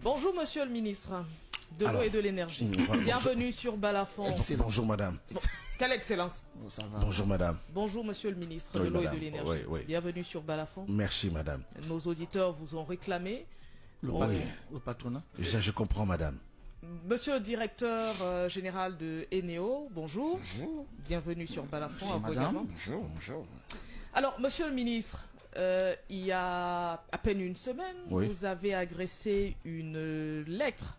Bonjour Monsieur le ministre de l'eau et de l'énergie. Bienvenue sur Balafon. Bonjour madame. Quelle excellence. Bonjour madame. Bonjour Monsieur le ministre de l'eau et de l'énergie. Bienvenue sur Balafon. Merci madame. Nos auditeurs vous ont réclamé. Le patronat. Je comprends madame. Monsieur le directeur général de Eneo, bonjour. Bonjour. Bienvenue sur Balafon. Bonjour madame. Bonjour, bonjour. Alors Monsieur le ministre, il y a à peine une semaine, vous avez agressé une lettre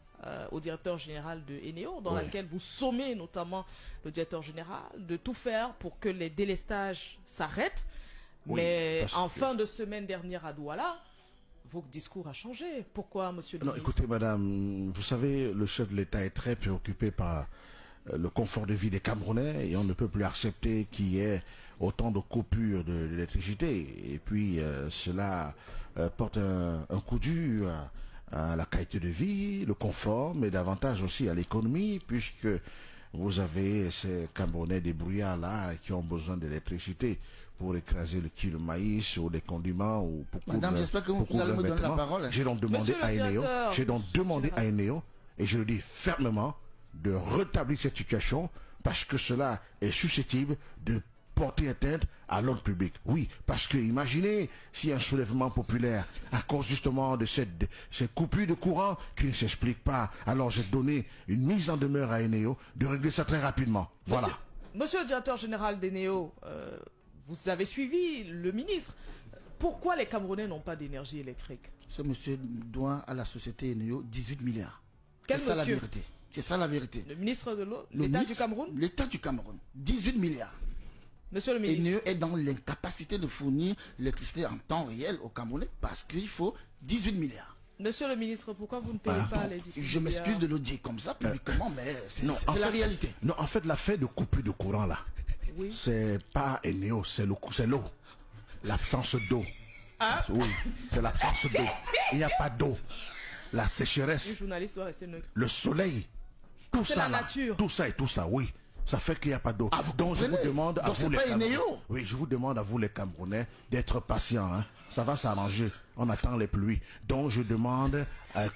au directeur général de Eneo, dans laquelle vous sommez notamment le directeur général de tout faire pour que les délestages s'arrêtent. Mais en fin de semaine dernière à Douala, votre discours a changé. Pourquoi, monsieur le ministre? Écoutez, madame, vous savez, le chef de l'État est très préoccupé par le confort de vie des Camerounais et on ne peut plus accepter qu'il y ait autant de coupures d'électricité. Et puis, cela porte un coup dur à la qualité de vie, le confort, mais davantage aussi à l'économie, puisque vous avez ces Camerounais débrouillards là qui ont besoin d'électricité pour écraser le kilo de maïs ou des condiments ou pour Madame, j'espère que vous allez me donner la parole. J'ai donc demandé à Eneo, et je le dis fermement, de rétablir cette situation parce que cela est susceptible de porter atteinte à l'ordre public. Oui, parce que imaginez s'il y a un soulèvement populaire à cause justement de ces coupures de courant qui ne s'expliquent pas. Alors j'ai donné une mise en demeure à Eneo de régler ça très rapidement. Voilà. Monsieur le directeur général d'Eneo, vous avez suivi le ministre. Pourquoi les Camerounais n'ont pas d'énergie électrique? Ce monsieur doit à la société Eneo 18 milliards. Quel C'est ça la monsieur? vérité. C'est ça la vérité. Le ministre de l'eau, l'État du Cameroun? L'État du Cameroun. 18 milliards. Monsieur le ministre. Eneo est dans l'incapacité de fournir l'électricité en temps réel aux Camerounais parce qu'il faut 18 milliards. Monsieur le ministre, pourquoi vous ne payez pas les 18 milliards? Je m'excuse de le dire comme ça publiquement, mais c'est la réalité. Non, en fait, l'affaire de coupure de courant là, c'est pas Eneo, c'est l'eau. L'absence d'eau. Ah? Oui, c'est l'absence d'eau. Il n'y a pas d'eau. La sécheresse. Un journaliste doit rester neutre. Le soleil. Tout ça, la nature. Tout ça et tout ça, oui. Ça fait qu'il n'y a pas d'eau. Donc je vous demande à vous les Camerounais. Oui, je vous demande à vous les Camerounais d'être patients. Hein. Ça va s'arranger. On attend les pluies. Donc je demande,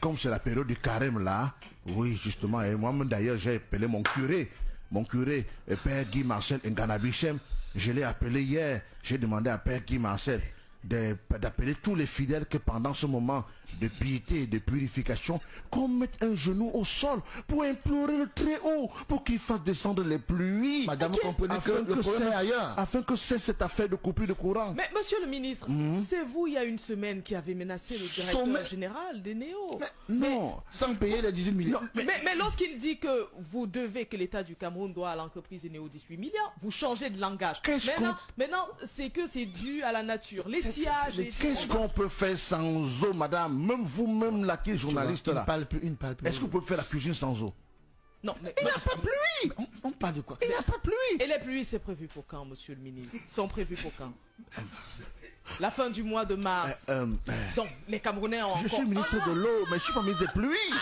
comme c'est la période du carême là, oui justement, et moi-même d'ailleurs j'ai appelé mon curé, Père Guy Marcel Nganabichem. Je l'ai appelé hier. J'ai demandé à Père Guy Marcel d'appeler tous les fidèles que pendant ce moment de piété et de purification, qu'on mette un genou au sol pour implorer le Très-Haut, pour qu'il fasse descendre les pluies. Madame, vous comprenez que le problème est ailleurs. Afin que c'est cette affaire de coupure de courant. Mais monsieur le ministre, c'est vous il y a une semaine qui avez menacé le directeur général d'Eneo. Non, sans payer les 18 milliards. Mais lorsqu'il dit que vous devez, que l'État du Cameroun doit à l'entreprise Eneo 18 milliards, vous changez de langage. Maintenant, c'est que c'est dû à la nature. Qu'est-ce qu'on peut faire sans eau, madame? Même vous-même là, qui est journaliste là. Est-ce que vous pouvez faire la cuisine sans eau? Non, mais il n'y a pas de pluie. On parle de quoi? Il n'y a pas de pluie. Et les pluies, c'est prévu pour quand, monsieur le ministre? Sont prévues pour quand? La fin du mois de mars. Donc, les Camerounais ont Je suis ministre de l'eau, mais je suis pas ministre des pluies.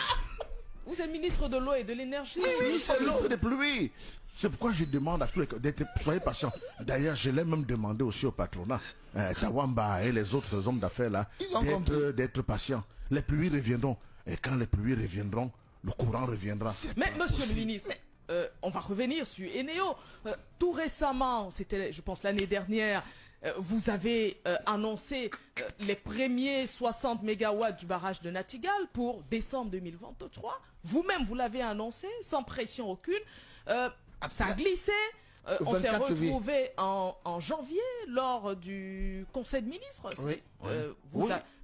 Vous êtes ministre de l'eau et de l'énergie. Oui, ministre de l'eau et des pluies. C'est pourquoi je demande à tous les d'être, soyez patients. D'ailleurs, je l'ai même demandé aussi au patronat, Tawamba et les autres hommes d'affaires là, d'être patients. Les pluies reviendront. Et quand les pluies reviendront, le courant reviendra. Mais monsieur le ministre, on va revenir sur Eneo. Tout récemment, c'était je pense l'année dernière, vous avez annoncé les premiers 60 mégawatts du barrage de Natigal pour décembre 2023. Vous-même, vous l'avez annoncé sans pression aucune. Ça a glissé. On s'est retrouvé en janvier lors du Conseil de ministres.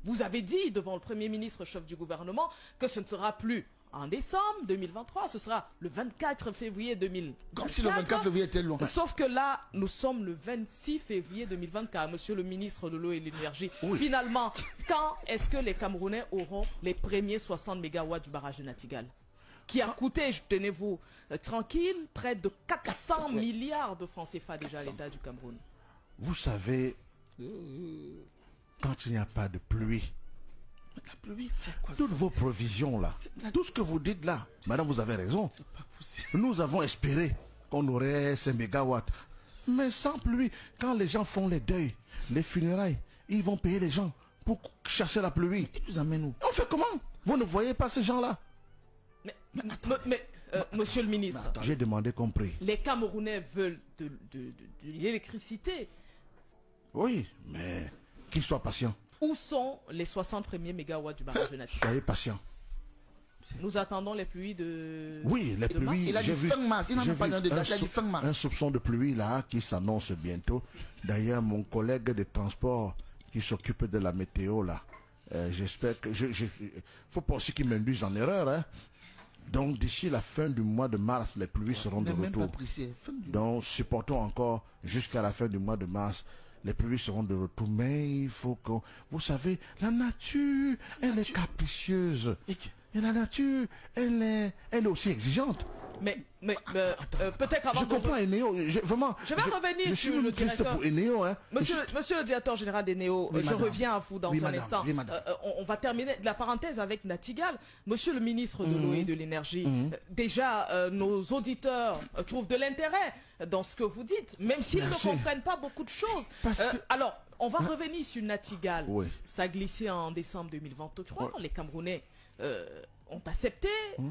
Vous avez dit devant le Premier ministre, chef du gouvernement, que ce ne sera plus en décembre 2023, ce sera le 24 février 2024. Comme si le 24 février était loin. Sauf que là, nous sommes le 26 février 2024, monsieur le ministre de l'eau et de l'énergie. Finalement, quand est-ce que les Camerounais auront les premiers 60 mégawatts du barrage de Natigal, qui a coûté, tenez-vous tranquille, près de 400 milliards de francs CFA déjà à l'État du Cameroun? Vous savez, quand il n'y a pas de pluie, la pluie, c'est quoi? Toutes vos provisions là, tout ce que vous dites là, madame, vous avez raison. Nous avons espéré qu'on aurait ces mégawatts. Mais sans pluie, quand les gens font les deuils, les funérailles, ils vont payer les gens. pour chasser la pluie. Ils nous amènent où? On fait comment? Vous ne voyez pas ces gens-là? Monsieur le ministre, j'ai demandé compris. Les Camerounais veulent de l'électricité. Oui, mais qu'ils soient patients. Où sont les 60 premiers mégawatts du barrage de Nati? Soyez patients. Nous attendons les pluies de... Oui, les pluies. Il a dit fin mars. Il n'en a pas donné de date. Il a dit fin mars. Un soupçon de pluie là qui s'annonce bientôt. D'ailleurs, mon collègue de transport qui s'occupe de la météo là, j'espère que... faut pas aussi qu'il m'induise en erreur. Hein. Donc d'ici la fin du mois de mars, les pluies seront de retour. Donc supportons encore jusqu'à la fin du mois de mars. Les pluies seront de retour, mais il faut que... Vous savez, la nature, elle est capricieuse. Et la nature, elle est aussi exigeante. Mais peut-être avant je comprends Eneo, vraiment. Je vais revenir sur le directeur. Pour Eneo, hein. Monsieur le directeur général d'Eneo, je reviens à vous dans un instant. Oui, on va terminer la parenthèse avec Natigal. Monsieur le ministre de l'eau et de l'énergie, déjà nos auditeurs trouvent de l'intérêt dans ce que vous dites, même s'ils ne comprennent pas beaucoup de choses. Alors, on va revenir sur Natigal. Oui. Ça a glissé en décembre 2023. Les Camerounais ont accepté.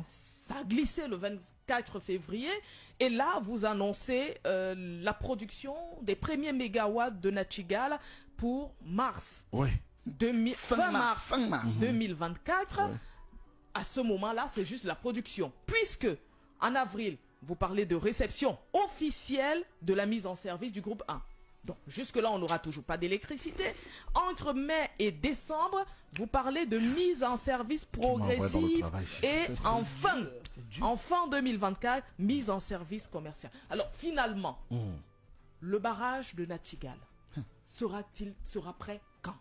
Ça a glissé le 24 février. Et là, vous annoncez la production des premiers mégawatts de Natigal pour mars. Oui. Fin mars 2024. Oui. À ce moment-là, c'est juste la production. Puisque, en avril, vous parlez de réception officielle de la mise en service du groupe 1. Donc, jusque-là, on n'aura toujours pas d'électricité. Entre mai et décembre, vous parlez de mise en service progressive et en fin 2024, mise en service commercial. Alors, finalement, le barrage de Natigal sera prêt quand?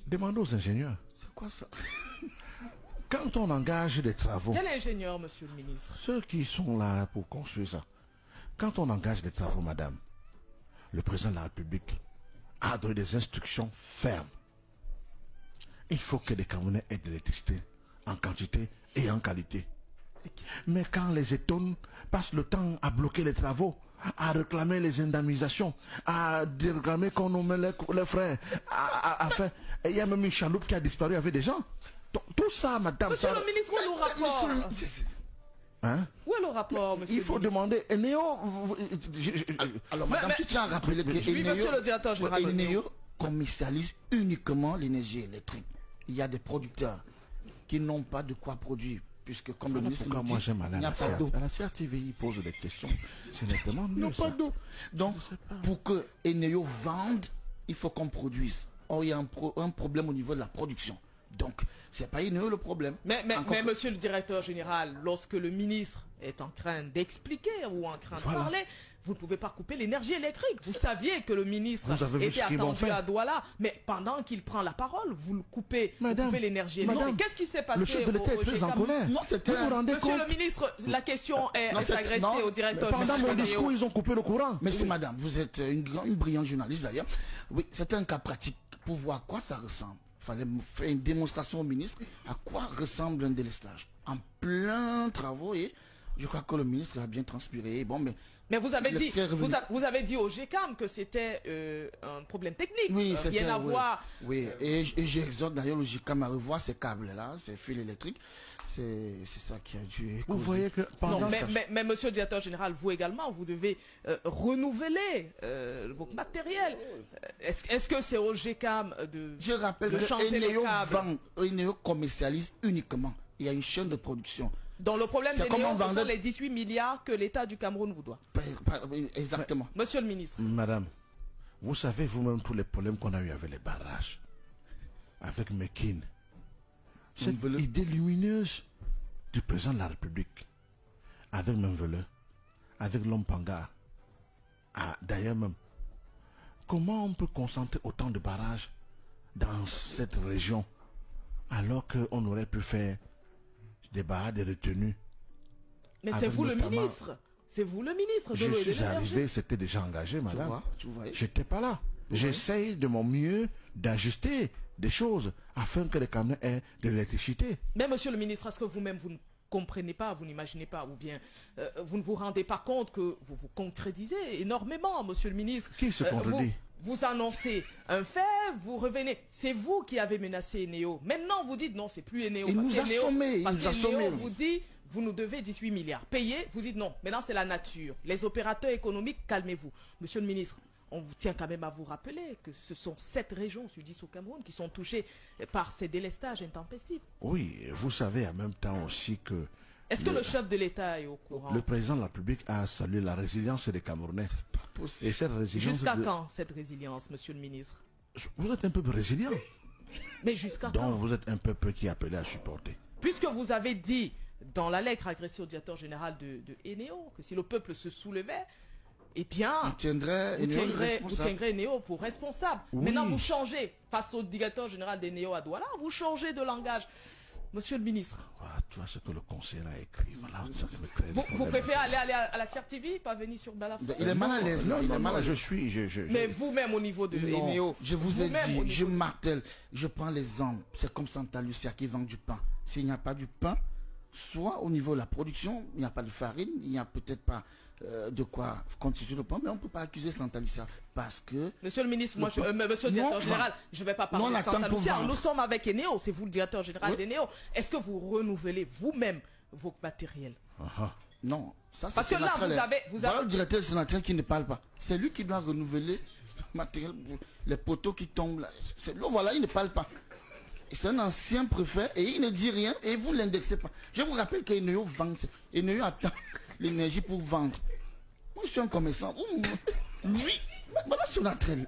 Demandez aux ingénieurs. C'est quoi ça? Quand on engage des travaux... Quel ingénieur, monsieur le ministre? Ceux qui sont là pour construire ça. Quand on engage des travaux, madame, le président de la République a donné des instructions fermes. Il faut que les Camerounais aient de l'électricité en quantité et en qualité. Mais quand les États passent le temps à bloquer les travaux, à réclamer les indemnisations, à réclamer qu'on nomme les frais, à faire... Et il y a même une chaloupe qui a disparu avec des gens. Donc, tout ça, madame... Monsieur le ministre, où est le rapport? Hein? Où est le rapport, monsieur? Il faut demander. Eneo. Alors, madame, tu tiens à rappeler que monsieur le directeur général, Eneo commercialise uniquement l'énergie électrique. Il y a des producteurs qui n'ont pas de quoi produire. Puisque, comme le ministre le dit, moi j'aime aller à la CRTV. À la CRTV, il pose des questions. C'est nettement mieux. Pas d'eau. Donc, pour que Eneo vende, il faut qu'on produise. Or, il y a un problème au niveau de la production. Donc, c'est pas Eneo le problème. Mais monsieur le directeur général, lorsque le ministre est en train d'expliquer ou en train de parler, vous ne pouvez pas couper l'énergie électrique. Vous saviez que le ministre était attendu à Douala, mais pendant qu'il prend la parole, vous le coupez, l'énergie électrique. Qu'est-ce qui s'est passé? Le chef de l'État est très en colère. Monsieur le ministre, la question est adressée au directeur général. Pendant mon discours, ils ont coupé le courant. Mais c'est madame, vous êtes une brillante journaliste d'ailleurs. Oui, c'était un cas pratique pour voir à quoi ça ressemble. Il fallait faire une démonstration au ministre à quoi ressemble un délestage. En plein travaux, et je crois que le ministre a bien transpiré. Bon, mais vous avez dit au GECAM que c'était un problème technique. Oui, c'était rien à voir. Oui, et j'exhorte d'ailleurs le GECAM à revoir ces câbles-là, ces fils électriques. C'est ça qui a dû... Vous voyez que pendant... mais monsieur le directeur général, vous également, vous devez renouveler votre matériel. Est-ce que c'est au GECAM Je rappelle que Eneo commercialise uniquement. Il y a une chaîne de production. Donc le problème d'Eneo, ce sont les 18 milliards que l'État du Cameroun vous doit. Exactement. Monsieur le ministre. Madame, vous savez vous-même tous les problèmes qu'on a eu avec les barrages, avec Mekin. Cette idée lumineuse du président de la République, avec Memvele, avec l'homme Panga, d'ailleurs même, comment on peut concentrer autant de barrages dans cette région alors qu'on aurait pu faire des barrages de retenue? Mais c'est vous le ministre. C'est vous le ministre de l'eau et de l'énergie. Je suis arrivé, c'était déjà engagé, madame. Tu vois. J'étais pas là. J'essaye de mon mieux d'ajuster des choses afin que les Camerounais aient de l'électricité. Mais monsieur le ministre, est-ce que vous-même vous ne comprenez pas, vous n'imaginez pas, ou bien vous ne vous rendez pas compte que vous vous contredisez énormément, monsieur le ministre? Qui se contredit? vous annoncez un fait, vous revenez. C'est vous qui avez menacé Eneo. Maintenant, vous dites non, c'est plus Eneo. Il nous a sommés. Il nous a sommés. Vous dit, vous nous devez 18 milliards. Payez, vous dites non. Maintenant, c'est la nature. Les opérateurs économiques, calmez-vous. Monsieur le ministre, on vous tient quand même à vous rappeler que ce sont 7 régions sud-est au Cameroun qui sont touchées par ces délestages intempestifs. Oui, vous savez en même temps aussi que... Est-ce que le chef de l'État est au courant? Le président de la République a salué la résilience des Camerounais. Et cette résilience... Jusqu'à quand cette résilience, monsieur le ministre? Vous êtes un peuple résilient. Mais jusqu'à quand? Donc vous êtes un peuple qui est appelé à supporter. Puisque vous avez dit dans la lettre adressée au directeur général de Eneo que si le peuple se soulevait, eh bien, vous tiendrez Eneo pour responsable. Oui. Maintenant, vous changez face au directeur général d'Eneo à Douala, vous changez de langage. Monsieur le ministre. Voilà, tu vois ce que le conseiller a écrit. Voilà, ça me crée vous préférez aller à la CRTV, pas venir sur Balafon? Il est mal à l'aise. Non, je suis... Mais vous-même au niveau de Eneo. Je vous ai dit, je martèle, je prends l'exemple. C'est comme Santa Lucia qui vend du pain. S'il n'y a pas du pain, soit au niveau de la production, il n'y a pas de farine, il n'y a peut-être pas de quoi constituer le pain, mais on ne peut pas accuser Santa Lucia parce que... Monsieur le ministre, moi, monsieur le directeur général, je ne vais pas parler de Santa Lucia. Nous sommes avec Eneo, c'est vous le directeur général d'Eneo. Est-ce que vous renouvelez vous-même vos matériels? Non, ça c'est... Parce que là, vous avez... Voilà le directeur sénateur qui ne parle pas. C'est lui qui doit renouveler le matériel, les poteaux qui tombent là. Voilà, il ne parle pas. C'est un ancien préfet et il ne dit rien et vous ne l'indexez pas. Je vous rappelle qu'Eneo vend. Eneo attend l'énergie pour vendre. Moi, je suis un commerçant. Lui, voilà sur la traîne.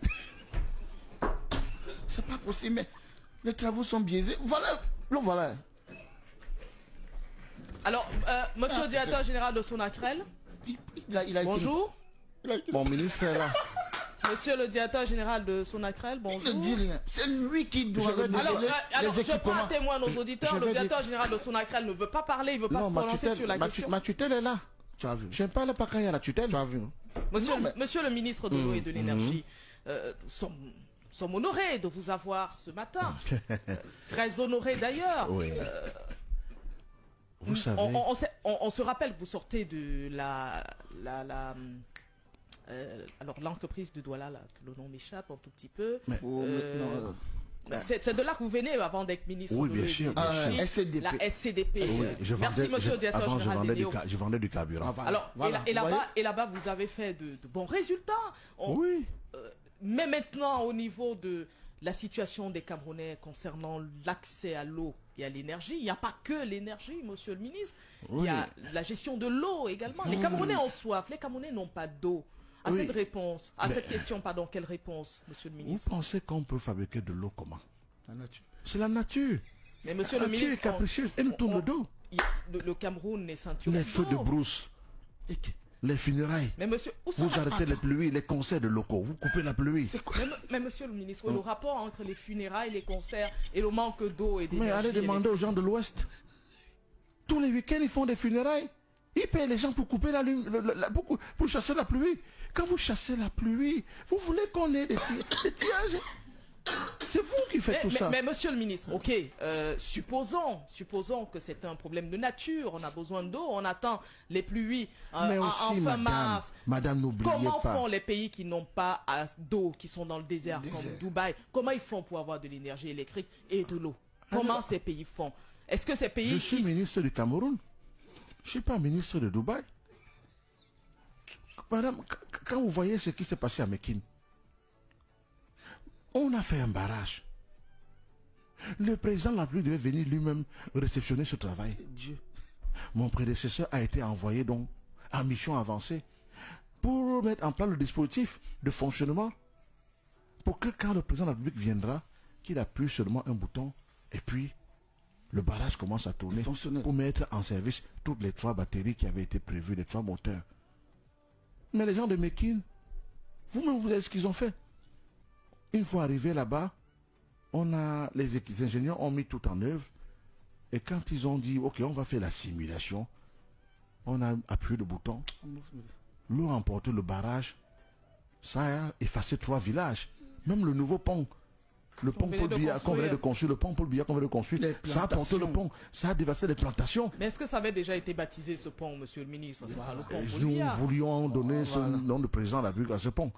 C'est pas possible, mais les travaux sont biaisés. Voilà, le voilà. Alors, monsieur le directeur général de Sonatrel, bonjour. Mon ministre est là. Monsieur le directeur général de Sonatrel, bonjour. Il ne dit rien. C'est lui qui doit renouveler alors je prends à témoin nos auditeurs. Le directeur général de Sonatrel ne veut pas parler, il ne veut pas se prononcer sur la question. Ma tutelle est là. Tu as vu. Je ne parle pas quand il y a la tutelle. Tu as vu. Monsieur le ministre de l'eau et de l'énergie, sommes honorés de vous avoir ce matin. Très honorés d'ailleurs. Oui. Vous savez... on se rappelle que vous sortez de alors l'entreprise de Douala, là, le nom m'échappe un tout petit peu. C'est de là que vous venez avant d'être ministre de l'énergie. SCDP. La SCDP. Merci monsieur le directeur général d'Eneo. Je vendais du carburant. Alors, et là-bas, vous avez fait de bons résultats. Oui. Mais maintenant, au niveau de la situation des Camerounais concernant l'accès à l'eau et à l'énergie, il n'y a pas que l'énergie, monsieur le ministre. Il y a la gestion de l'eau également. Les Camerounais ont soif, les Camerounais n'ont pas d'eau. Cette question, pardon, quelle réponse, monsieur le ministre? Vous pensez qu'on peut fabriquer de l'eau comment? La nature. C'est la nature. Mais monsieur le ministre, est capricieuse, elle nous tourne le dos. Le Cameroun est ceinturé. Les feux de brousse, les funérailles. Mais monsieur, vous arrêtez les pluies, les concerts de locaux, vous coupez la pluie. Mais monsieur le ministre, le rapport entre les funérailles, les concerts et le manque d'eau et d'énergie... Mais allez demander aux gens de l'Ouest. Tous les week-ends, ils font des funérailles. Ils payent les gens pour couper la lune, pour chasser la pluie. Quand vous chassez la pluie, vous voulez qu'on ait des tirages. C'est vous qui faites tout ça. Mais monsieur le ministre, ok, supposons que c'est un problème de nature, on a besoin d'eau, on attend les pluies mais aussi, fin mars. Madame, n'oubliez pas. Comment font les pays qui n'ont pas d'eau, qui sont dans le désert, comme Dubaï, comment ils font pour avoir de l'énergie électrique et de l'eau? Comment ces pays font? Est-ce que ces pays... Je suis ministre du Cameroun. Je ne suis pas ministre de Dubaï. Madame, quand vous voyez ce qui s'est passé à Mékine, on a fait un barrage. Le président de la République devait venir lui-même réceptionner ce travail. Dieu. Mon prédécesseur a été envoyé donc en mission avancée pour mettre en place le dispositif de fonctionnement pour que quand le président de la République viendra, qu'il appuie seulement un bouton et puis le barrage commence à tourner pour mettre en service toutes les 3 batteries qui avaient été prévues, les 3 moteurs. Mais les gens de Mékine, vous-même vous savez ce qu'ils ont fait. Une fois arrivés là-bas, les ingénieurs ont mis tout en œuvre. Et quand ils ont dit, ok, on va faire la simulation, on a appuyé le bouton. L'eau a emporté le barrage. Ça a effacé 3 villages. Même le nouveau pont. Le pont Paul Biya qu'on venait de construire, le pont Paul Biya qu'on venait de construire, ça a porté le pont, ça a dévasté les plantations. Mais est-ce que ça avait déjà été baptisé ce pont, monsieur le ministre? Nous voulions donner ce nom de président de la République à ce pont.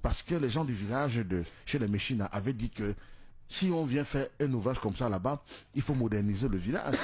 parce que les gens du village de chez les Méchina avaient dit que si on vient faire un ouvrage comme ça là-bas, il faut moderniser le village.